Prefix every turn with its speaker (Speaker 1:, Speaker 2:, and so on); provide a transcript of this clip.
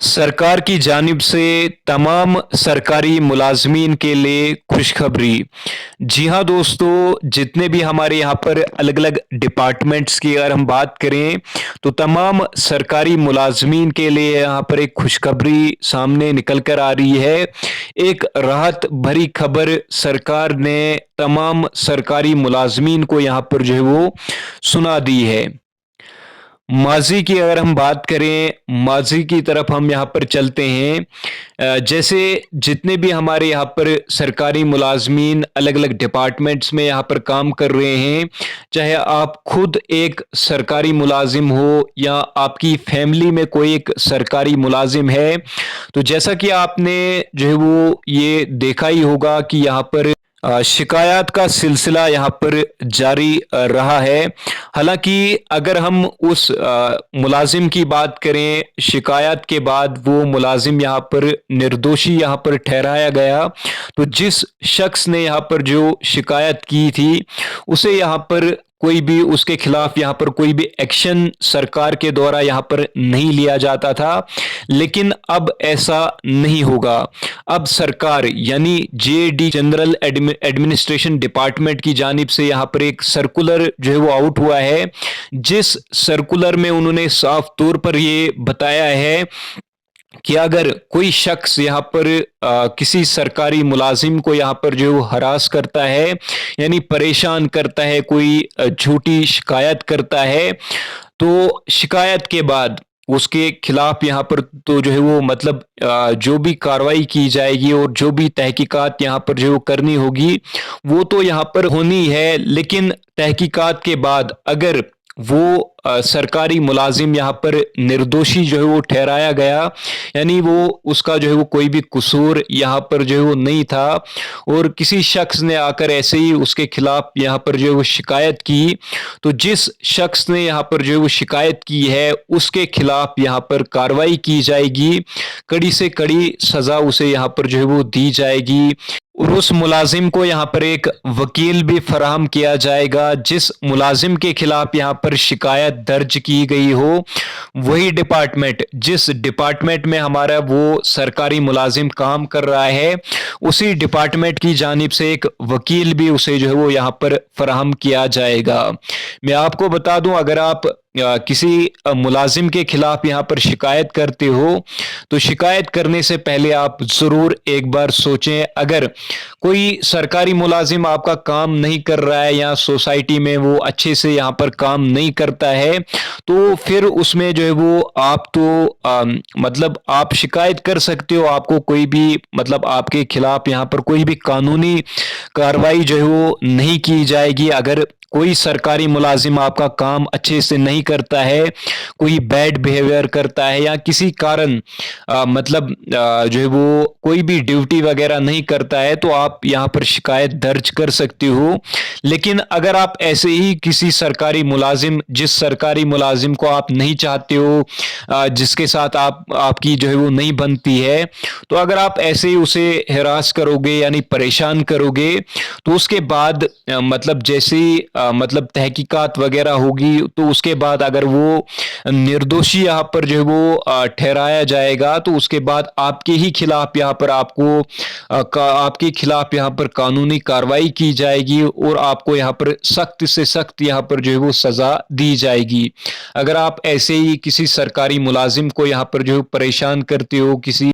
Speaker 1: सरकार की जानिब से तमाम सरकारी मुलाज़मीन के लिए खुशखबरी। जी हाँ दोस्तों, जितने भी हमारे यहाँ पर अलग-अलग डिपार्टमेंट्स की अगर हम बात करें, तो तमाम सरकारी मुलाज़मीन के लिए यहाँ पर एक खुशखबरी सामने निकल कर आ रही है। एक राहत भरी खबर सरकार ने तमाम सरकारी मुलाज़मीन को यहाँ पर जो है वो सुना दी है। माज़ी की अगर हम बात करें, माज़ी की तरफ हम यहाँ पर चलते हैं। जैसे जितने भी हमारे यहाँ पर सरकारी मुलाज़मीन अलग-अलग डिपार्टमेंट्स में यहाँ पर काम कर रहे हैं, चाहे आप खुद एक सरकारी मुलाज़िम हो या आपकी फैमिली में कोई एक सरकारी मुलाज़िम है, तो जैसा कि आपने जो है वो ये देखा ही होगा कि यहाँ पर शिकायत का सिलसिला यहाँ पर जारी रहा है। हालाँकि अगर हम उस मुलाज़िम की बात करें, शिकायत के बाद वो मुलाज़िम यहाँ पर निर्दोषी यहाँ पर ठहराया गया, तो जिस शख़्स ने यहाँ पर जो शिकायत की थी, उसे यहाँ पर कोई भी उसके खिलाफ यहाँ पर कोई भी एक्शन सरकार के द्वारा यहाँ पर नहीं लिया जाता था, लेकिन अब ऐसा नहीं होगा। अब सरकार यानी जेडी जनरल एडमिनिस्ट्रेशन डिपार्टमेंट की जानिब से यहाँ पर एक सर्कुलर जो है वो आउट हुआ है, जिस सर्कुलर में उन्होंने साफ तौर पर ये बताया है कि अगर कोई शख्स यहाँ पर किसी सरकारी मुलाजिम को यहाँ पर जो हरास करता है, यानी परेशान करता है, कोई झूठी शिकायत करता है, तो शिकायत के बाद उसके खिलाफ यहाँ पर तो जो है वो मतलब जो भी कार्रवाई की जाएगी और जो भी तहकीकात यहाँ पर जो करनी होगी, वो तो यहाँ पर होनी है। लेकिन तहकीकात के बाद अगर वो सरकारी मुलाजिम यहाँ पर निर्दोषी जो है वो ठहराया गया, यानी वो उसका जो है वो कोई भी कसूर यहाँ पर जो है वो नहीं था, और किसी शख्स ने आकर ऐसे ही उसके खिलाफ यहाँ पर जो है वो शिकायत की, तो जिस शख्स ने यहाँ पर जो है वो शिकायत की है, उसके खिलाफ यहाँ पर कार्रवाई की जाएगी, कड़ी से कड़ी सजा उसे यहाँ पर जो है वो दी जाएगी। और उस मुलाजिम को यहाँ पर एक वकील भी फराहम किया जाएगा। जिस मुलाजिम के खिलाफ यहाँ पर शिकायत दर्ज की गई हो, वही डिपार्टमेंट, जिस डिपार्टमेंट में हमारा वो सरकारी मुलाजिम काम कर रहा है, उसी डिपार्टमेंट की जानिब से एक वकील भी उसे जो है वो यहाँ पर फराहम किया जाएगा। मैं आपको बता दूं, अगर आप किसी मुलाजिम के खिलाफ यहाँ पर शिकायत करते हो, तो शिकायत करने से पहले आप ज़रूर एक बार सोचें। अगर कोई सरकारी मुलाजिम आपका काम नहीं कर रहा है या सोसाइटी में वो अच्छे से यहाँ पर काम नहीं करता है, तो फिर उसमें जो है वो आप तो मतलब आप शिकायत कर सकते हो। आपको कोई भी मतलब आपके खिलाफ यहाँ पर कोई भी कानूनी कार्रवाई जो है वो नहीं की जाएगी। अगर कोई सरकारी मुलाजिम आपका काम अच्छे से नहीं करता है, कोई बैड बिहेवियर करता है या किसी कारण मतलब जो है वो कोई भी ड्यूटी वगैरह नहीं करता है, तो आप यहाँ पर शिकायत दर्ज कर सकते हो। लेकिन अगर आप ऐसे ही किसी सरकारी मुलाजिम, जिस सरकारी मुलाजिम को आप नहीं चाहते हो, जिसके साथ आपकी जो है वो नहीं बनती है, तो अगर आप ऐसे ही उसे हिरास करोगे यानी परेशान करोगे, तो उसके बाद मतलब जैसे ही मतलब तहकीकात वगैरह होगी, तो उसके बाद अगर वो निर्दोषी यहाँ पर जो है वो ठहराया जाएगा, तो उसके बाद आपके ही खिलाफ यहाँ पर आपके खिलाफ यहाँ पर कानूनी कार्रवाई की जाएगी और आपको यहाँ पर सख्त से सख्त यहाँ पर जो है वो सजा दी जाएगी। अगर आप ऐसे ही किसी सरकारी मुलाजिम को यहाँ पर जो है परेशान करते हो, किसी